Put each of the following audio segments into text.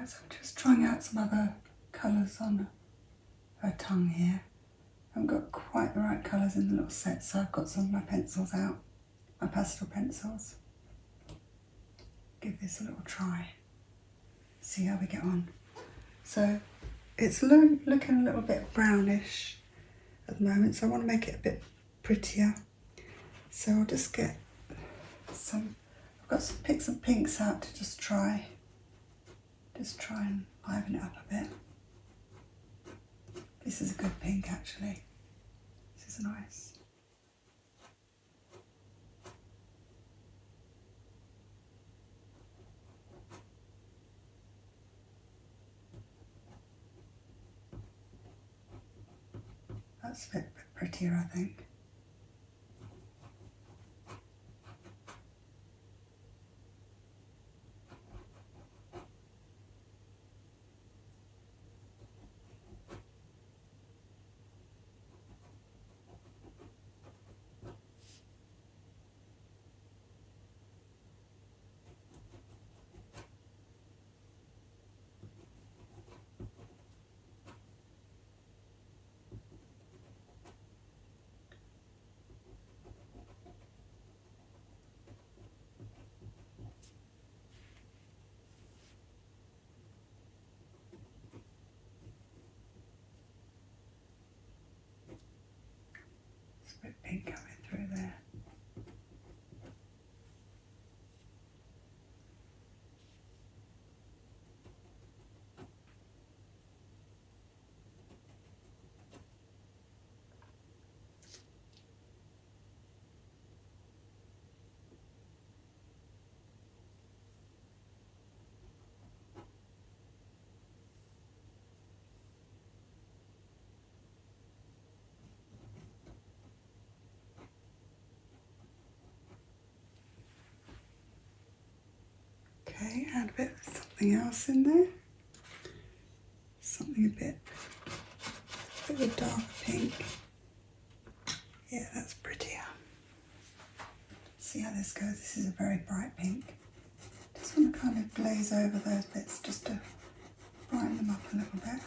Right, so I'm just trying out some other colours on her tongue here. I haven't got quite the right colours in the little set, so I've got some of my pencils out, my pastel pencils. Give this a little try, see how we get on. So it's looking a little bit brownish at the moment, so I want to make it a bit prettier. So I'll just get some, pick some pinks out to just try and liven it up a bit. This is a good pink actually. This is nice. That's a bit prettier, I think. It's a bit pink coming through there. Okay, add a bit of something else in there. Something a bit of a darker pink. Yeah, that's prettier. See how this goes. This is a very bright pink. Just want to kind of glaze over those bits just to brighten them up a little bit.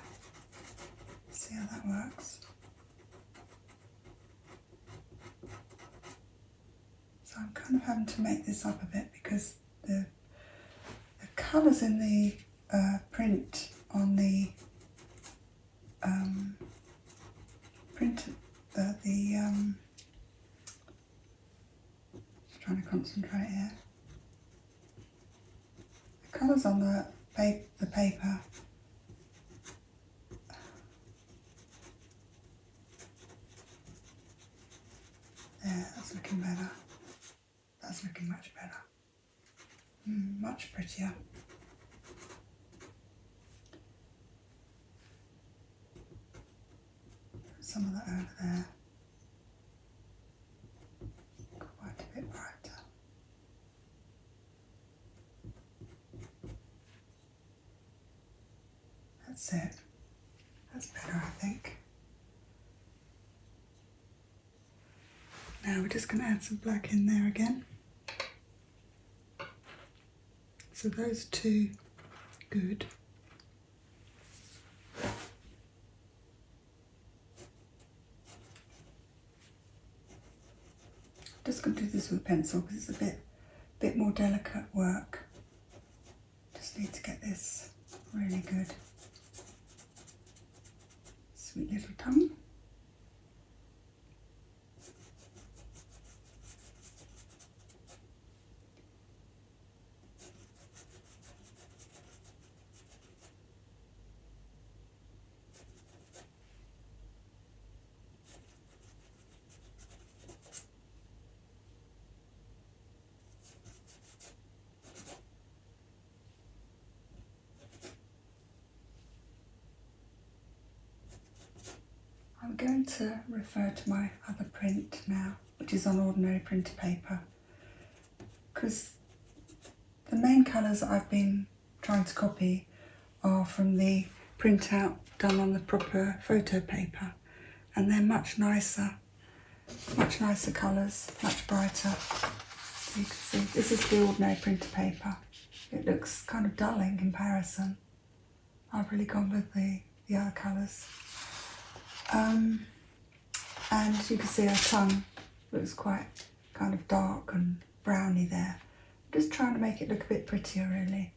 See how that works. So I'm kind of having to make this up a bit because the colours in the print on the trying to concentrate here. The colours on the paper there, that's looking better. That's looking much better. Much prettier. Some of that over there. Quite a bit brighter. That's it. That's better, I think. Now we're just going to add some black in there again. So those two, good. Just going to do this with a pencil because it's a bit more delicate work. Just need to get this really good. Sweet little tongue. I'm going to refer to my other print now, which is on ordinary printer paper, because the main colours I've been trying to copy are from the printout done on the proper photo paper, and they're much nicer colours, much brighter. So you can see this is the ordinary printer paper. It looks kind of dull in comparison. I've really gone with the other colours. And you can see her tongue looks quite kind of dark and browny there. I'm just trying to make it look a bit prettier really,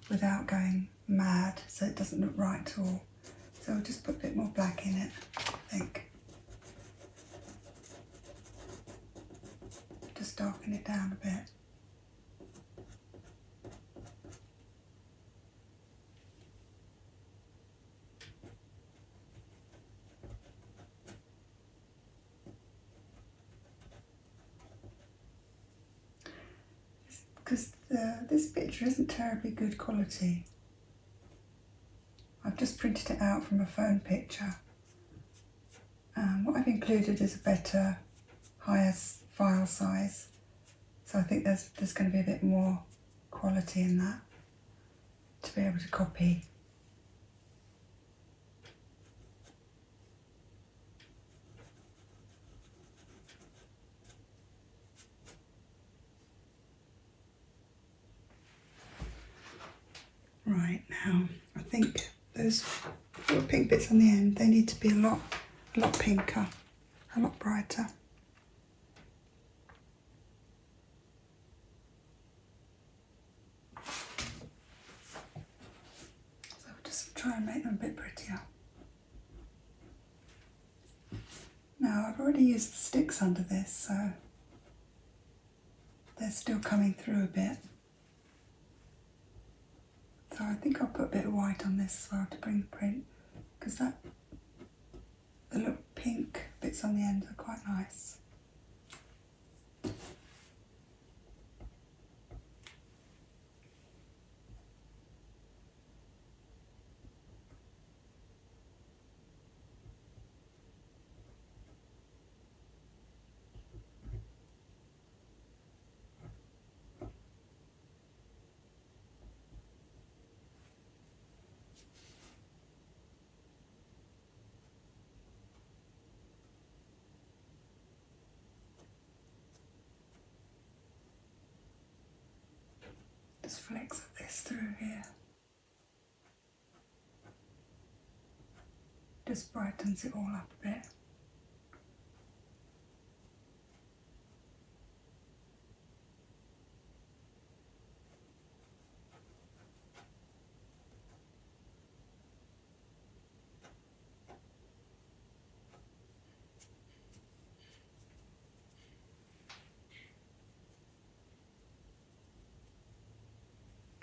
without going mad, so it doesn't look right at all. So I'll just put a bit more black in it, I think. Just darken it down a bit. Because this picture isn't terribly good quality. I've just printed it out from a phone picture. What I've included is a better, higher file size. So I think there's going to be a bit more quality in that to be able to copy. Right, now I think those little pink bits on the end, they need to be a lot pinker, a lot brighter. So I'll just try and make them a bit prettier. Now I've already used the sticks under this, so they're still coming through a bit. So I think I'll put a bit of white on this as well to bring the print, because the little pink bits on the end are quite nice. Just flecks of this through here. Just brightens it all up a bit.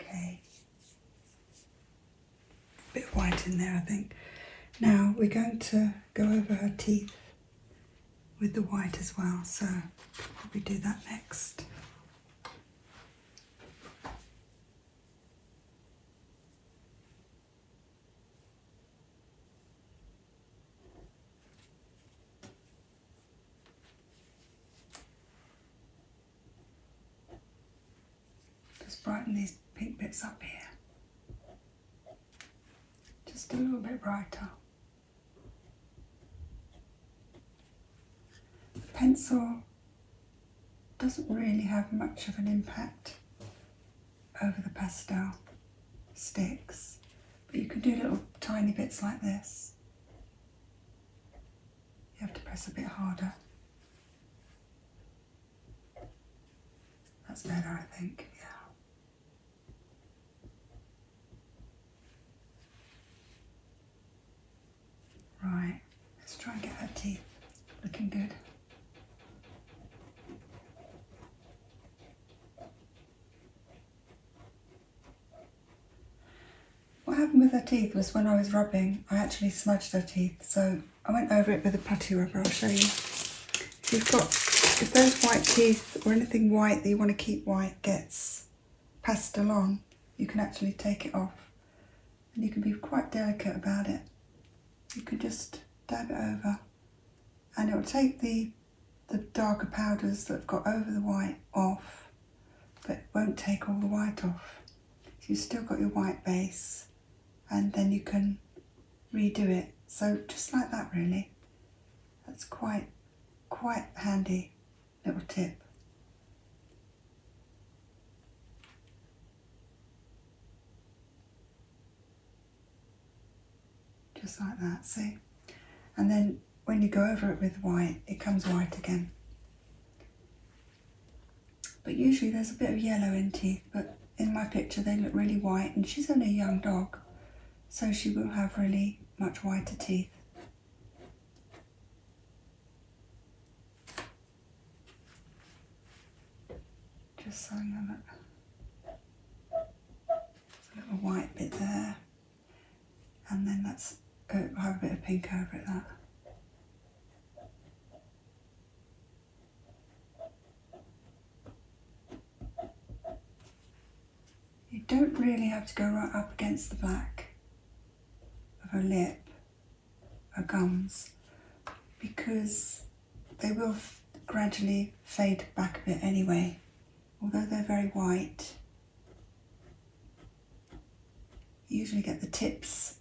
Okay. Bit of white in there, I think. Now we're going to go over her teeth with the white as well, so probably do that next. Just brighten these pink bits up here. Just a little bit brighter. The pencil doesn't really have much of an impact over the pastel sticks, but you can do little tiny bits like this. You have to press a bit harder. That's better, I think, yeah. Right, let's try and get her teeth looking good. What happened with her teeth was when I was rubbing, I actually smudged her teeth, so I went over it with a putty rubber. I'll show you. If those white teeth or anything white that you want to keep white gets pastel on, you can actually take it off, and you can be quite delicate about it. You can just dab it over, and it will take the darker powders that have got over the white off, but it won't take all the white off. So you've still got your white base, and then you can redo it. So just like that really. That's quite handy little tip. Just like that, see? And then when you go over it with white, it comes white again. But usually there's a bit of yellow in teeth, but in my picture they look really white, and she's only a young dog, so she will have really much whiter teeth. Just so you know, there's a little white bit there, and then that's, I have a bit of pink over it, that. You don't really have to go right up against the black of her lip, her gums, because they will gradually fade back a bit anyway. Although they're very white, you usually get the tips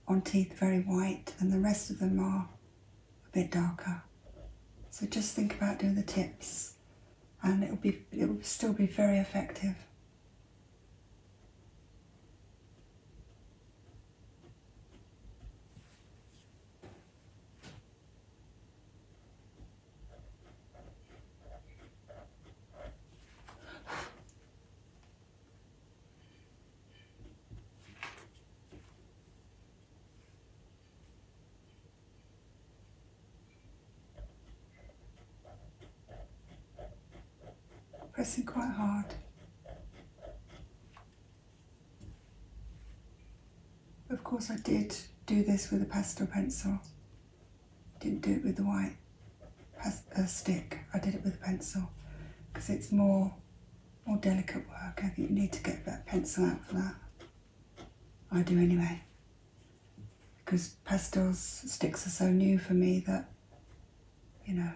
on teeth very white and the rest of them are a bit darker. So just think about doing the tips and it will still be very effective. Pressing quite hard. Of course I did do this with a pastel pencil. Didn't do it with the white stick. I did it with a pencil because it's more delicate work. I think you need to get that pencil out for that. I do anyway. Because pastels sticks are so new for me that, you know,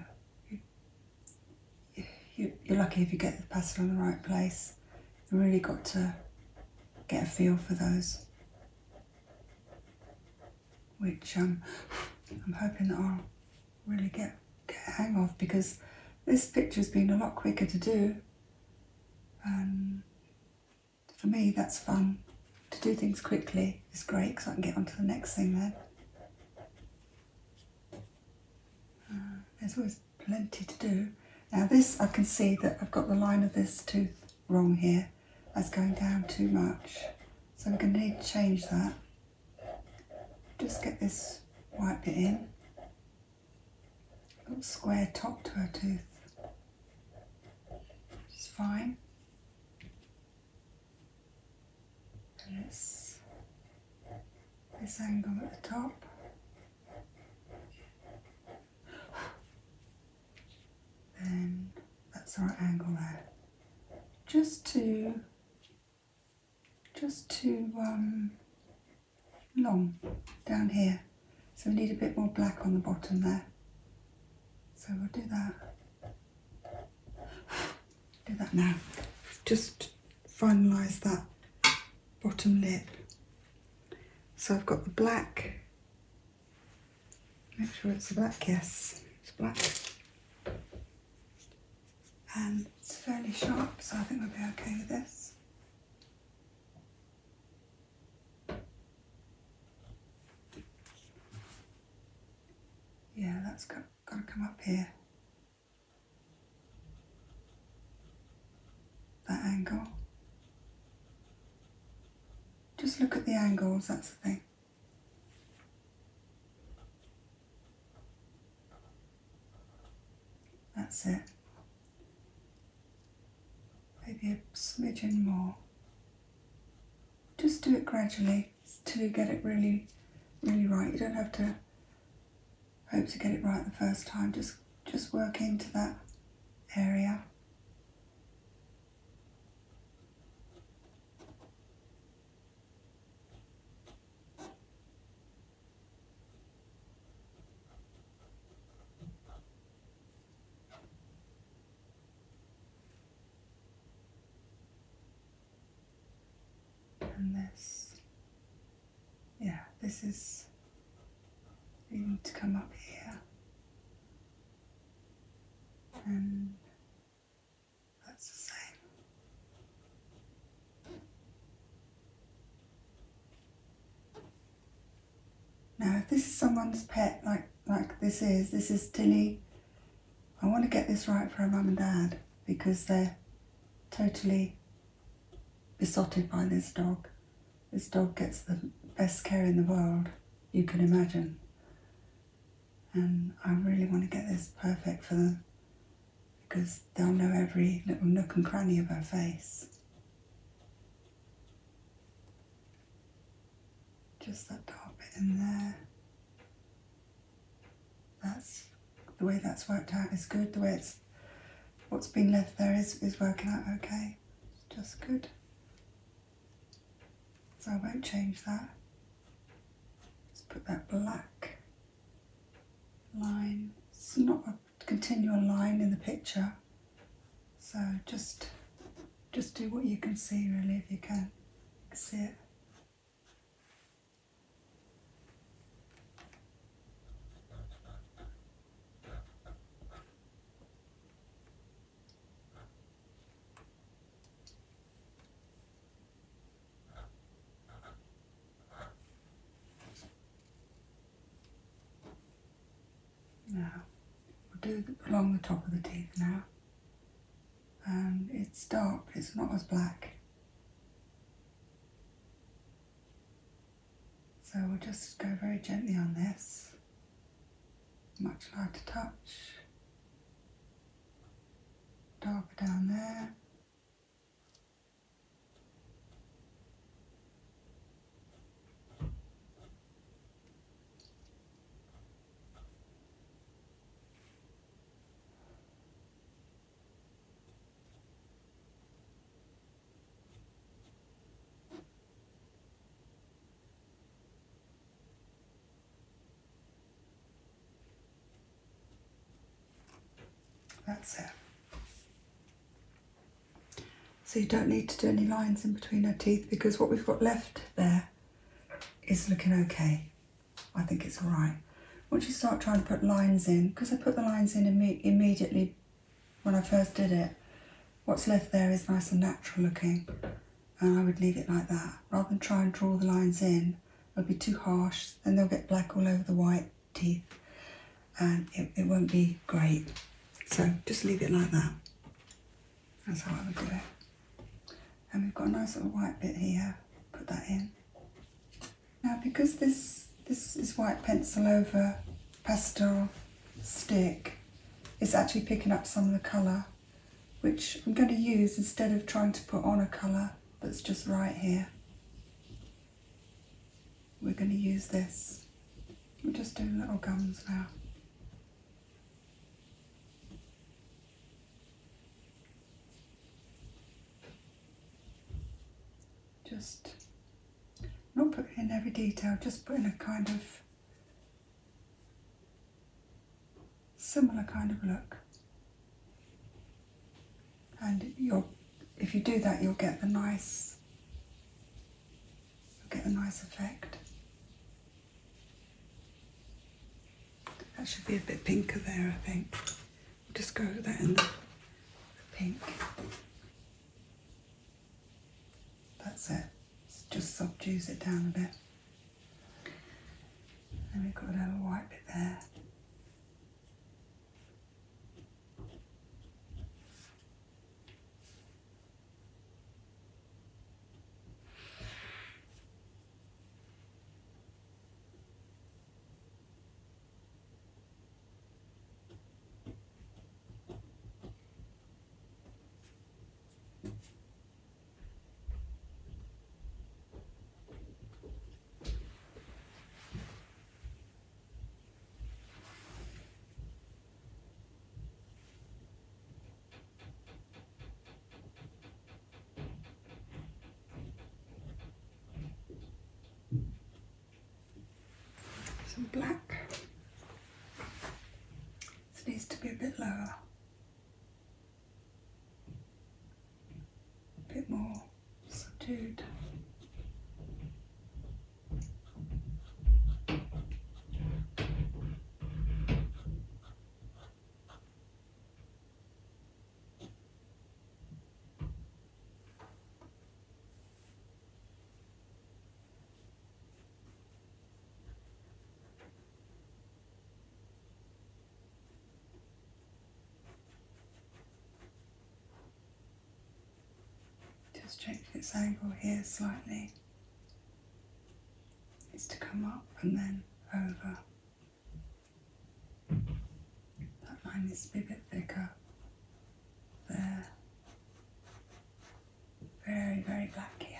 you're lucky if you get the pastel in the right place. You really got to get a feel for those, which I'm hoping that I'll really get a hang of, because this picture's been a lot quicker to do, and for me that's fun. To do things quickly is great because I can get on to the next thing then. There's always plenty to do. Now this, I can see that I've got the line of this tooth wrong here. That's going down too much. So we're going to need to change that. Just get this white bit in. A little square top to her tooth. Which is fine. And this angle at the top. Then that's the right angle there. Just too long down here. So we need a bit more black on the bottom there. So we'll do that. Do that now. Just finalise that bottom lip. So I've got the black. Make sure it's black, yes, it's black. And it's fairly sharp, so I think we'll be okay with this. Yeah, that's got to come up here. That angle. Just look at the angles, that's the thing. That's it. Maybe a smidgen more. Just do it gradually till you get it really, really right. You don't have to hope to get it right the first time. Just work into that area. And this, yeah, this is needing to come up here, and that's the same. Now, if this is someone's pet, like this is TILLIE. I want to get this right for her mum and dad because they're totally besotted by this dog. This dog gets the best care in the world you can imagine. And I really want to get this perfect for them because they'll know every little nook and cranny of her face. Just that dark bit in there. That's the way that's worked out is good. The way what's been left there is working out okay. It's just good. So I won't change that. Let's put that black line. It's not a continual line in the picture. So just do what you can see really if you can. You can see it. Now, we'll do along the top of the teeth now. And it's dark, but it's not as black. So we'll just go very gently on this. Much lighter touch. Darker down there. That's it. So you don't need to do any lines in between her teeth because what we've got left there is looking okay. I think it's all right. Once you start trying to put lines in, because I put the lines in immediately when I first did it, what's left there is nice and natural looking, and I would leave it like that. Rather than try and draw the lines in, it'll be too harsh, then they'll get black all over the white teeth, and it won't be great. So just leave it like that. That's how I would do it. And we've got a nice little white bit here, put that in. Now because this is white pencil over pastel stick, it's actually picking up some of the colour, which I'm going to use instead of trying to put on a colour that's just right here. We're going to use this. We'll just do little gums now. Just not put in every detail, just put in a kind of similar kind of look. And if you do that, you'll get a nice effect. That should be a bit pinker there, I think. We'll just go with that in the pink. That's it. Just subdues it down a bit. And we've got a little white bit there. Just change its angle here slightly. It's to come up and then over. That line needs to be a bit thicker. There. Very, very black here.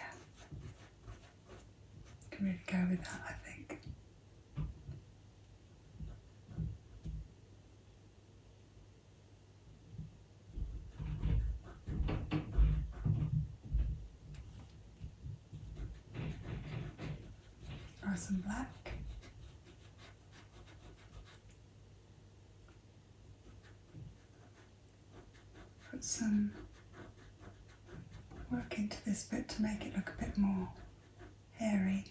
Can really go with that, I think. Try some black. Put some work into this bit to make it look a bit more hairy.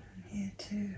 And here too.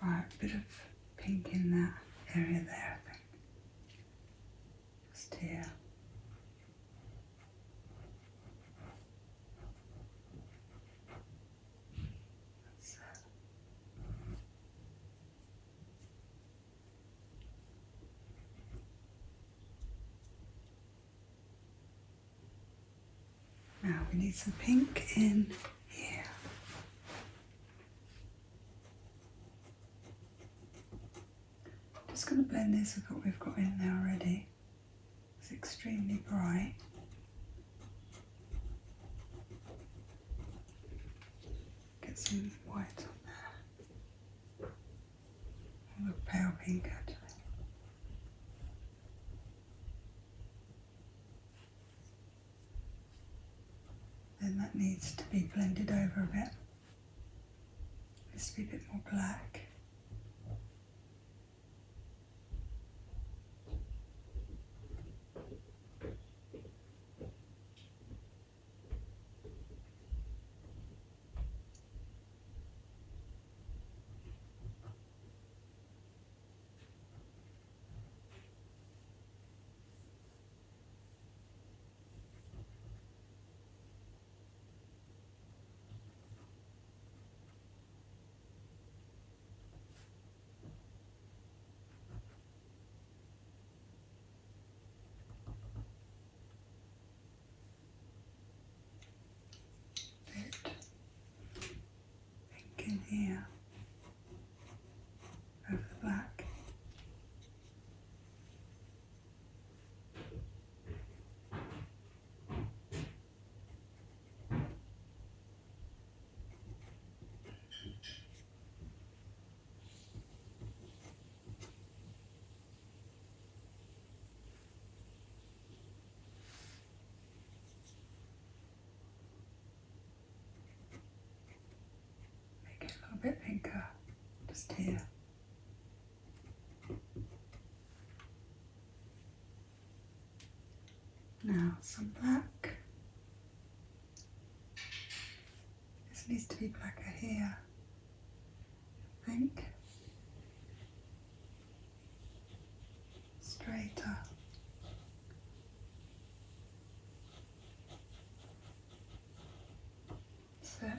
Right, a bit of pink in that area there, I think. Just here. That's it. Now we need some pink in here. Just going to blend this with what we've got in there already. It's extremely bright. Get some white on there. Or look pale pink actually. Then that needs to be blended over a bit. Needs to be a bit more black. In here over the black. Make it a little bit pinker, just here. Now some black. This needs to be blacker here, I think. Straighter. That's it.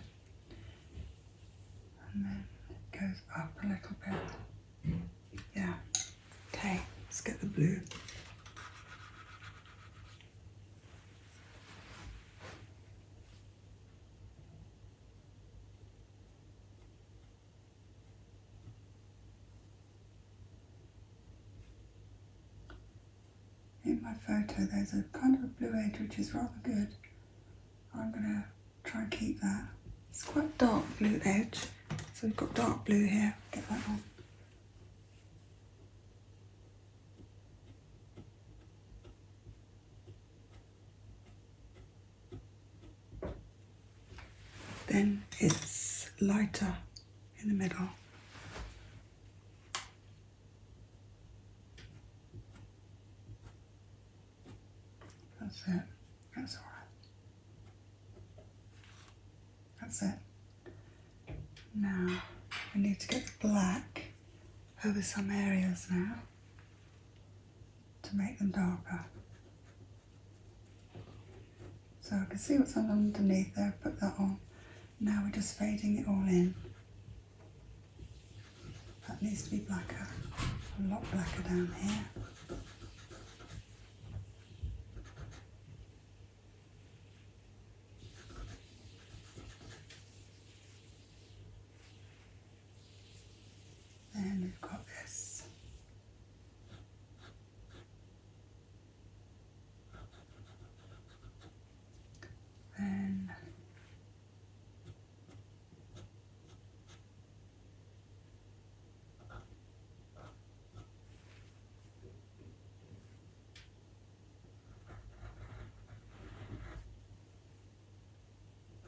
And then it goes up a little bit. Yeah. Okay, let's get the blue. It in my photo there's a kind of a blue edge which is rather good. I'm going to try and keep that. It's quite dark blue edge, so we've got dark blue here. Get that on. Then it's lighter in the middle. That's it. That's all right. That's it. Now we need to get the black over some areas now to make them darker. So I can see what's underneath there, put that on. Now we're just fading it all in. That needs to be blacker, a lot blacker down here. Then we've got this. Then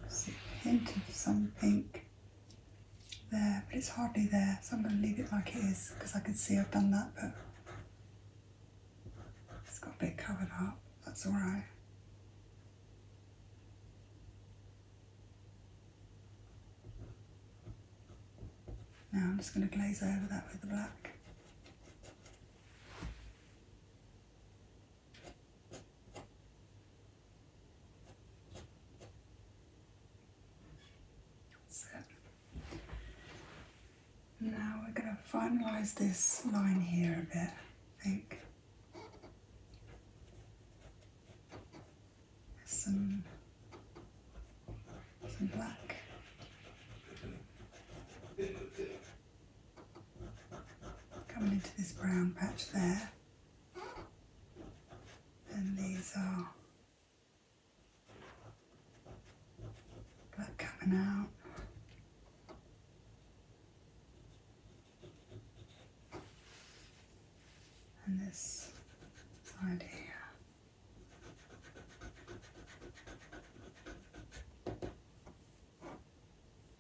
see a hint of some pink there, but it's hardly there, so I'm going to leave it like it is because I can see I've done that, but it's got a bit covered up. That's all right. Now I'm just going to glaze over that with the black. That's it. Now we're going to finalise this line here a bit, I think. Some black. Coming into this brown patch there. And these are black coming out. And this side here.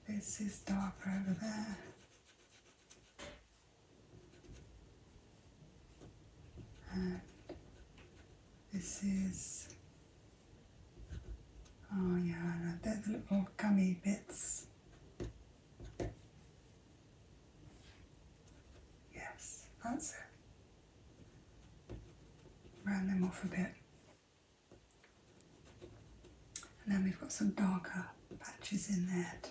This is darker over there. And this is, oh yeah, they're the little gummy bits. Yes, that's it. Round them off a bit. And then we've got some darker patches in there too.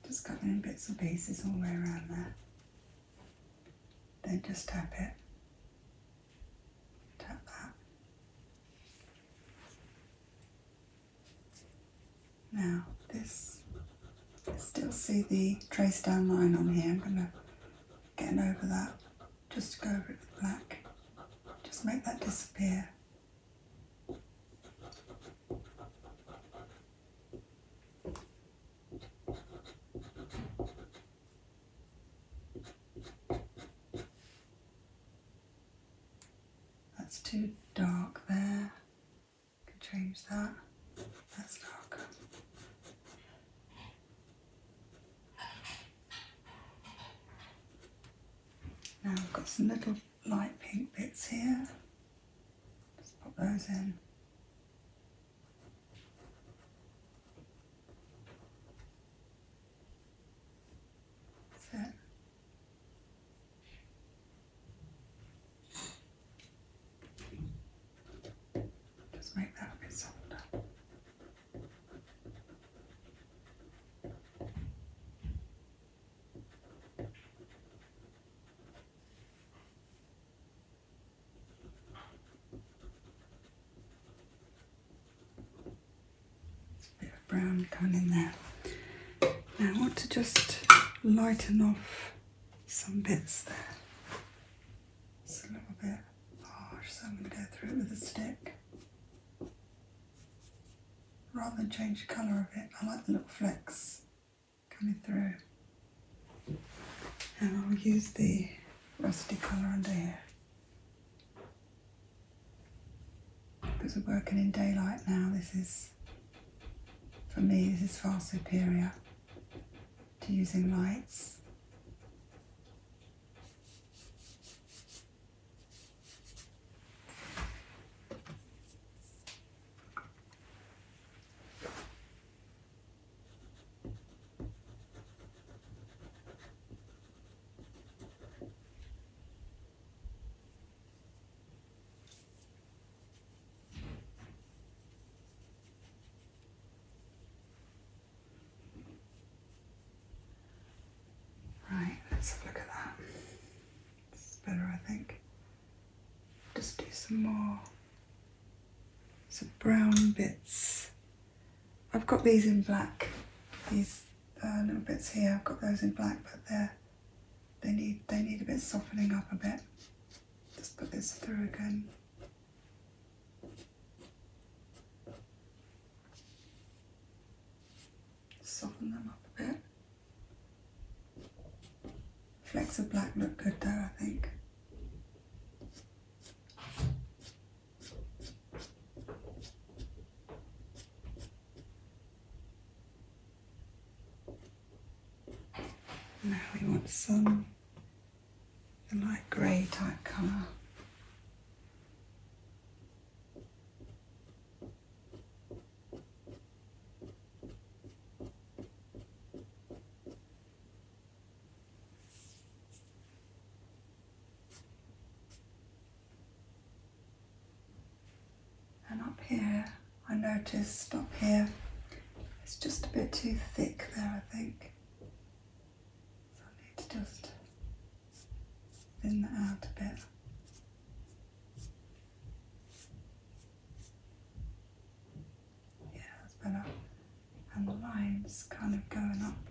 Just cutting in bits and pieces all the way around there. Then just tap it. Tap that. Now this, I still see the trace down line on here. I'm going to get over that. Just go over it with black. Just make that disappear. That's too dark there. Can change that. That's darker. Now I've got some little light pink bits here. Just pop those in. That's it. Just make that a bit softer. Brown coming in there. Now I want to just lighten off some bits there. It's a little bit harsh, so I'm going to go through it with a stick. Rather than change the colour of it, I like the little flecks coming through. And I'll use the rusty colour under here. Because we're working in daylight now, this is, for me, this is far superior to using lights. Let's have a look at that. It's better, I think. Just do some more. Some brown bits. I've got these in black. These little bits here. I've got those in black, but they need a bit softening up a bit. Just put this through again. Soften them up a bit. Flecks of black look good though, I think. Now we want some the light grey type colour. Here, I noticed up here, it's just a bit too thick there, I think. So I need to just thin that out a bit. Yeah, that's better. And the lines kind of going up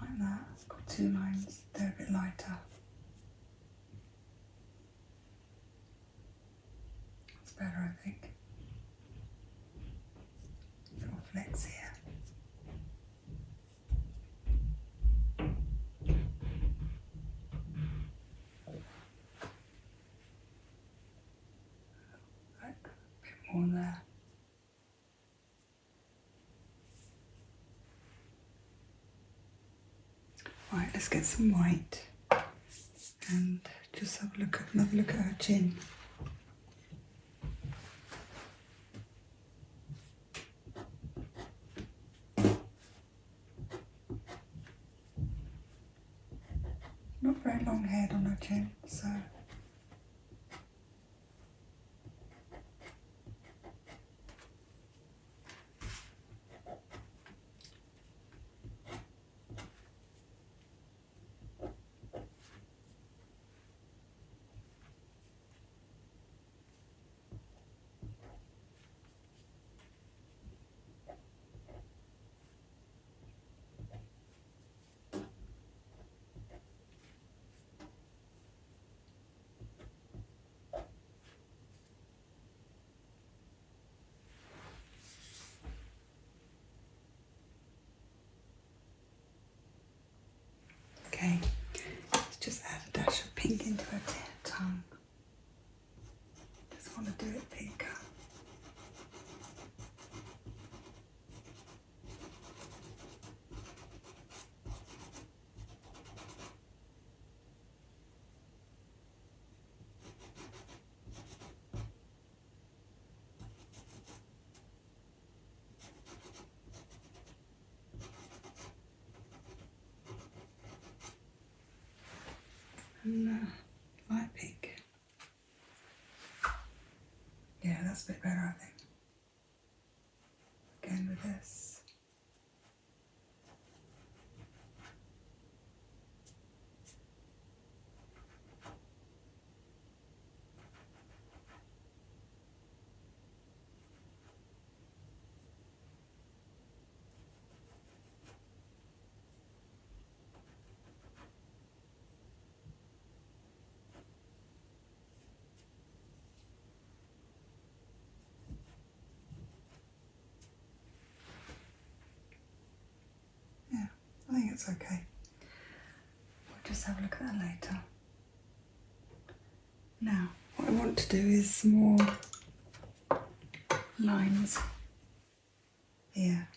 like that. It's got two lines, they're a bit lighter. Better, I think. Little flecks here. Like a bit more there. Right, let's get some white and just have another look at her chin. Not very long head on her chin, so okay. Let's just add a dash of pink into her tongue. Just want to do it pinker. And light pink. Yeah, that's a bit better, I think. Again with this. it's okay. We'll just have a look at that later. Now, what I want to do is some more lines here.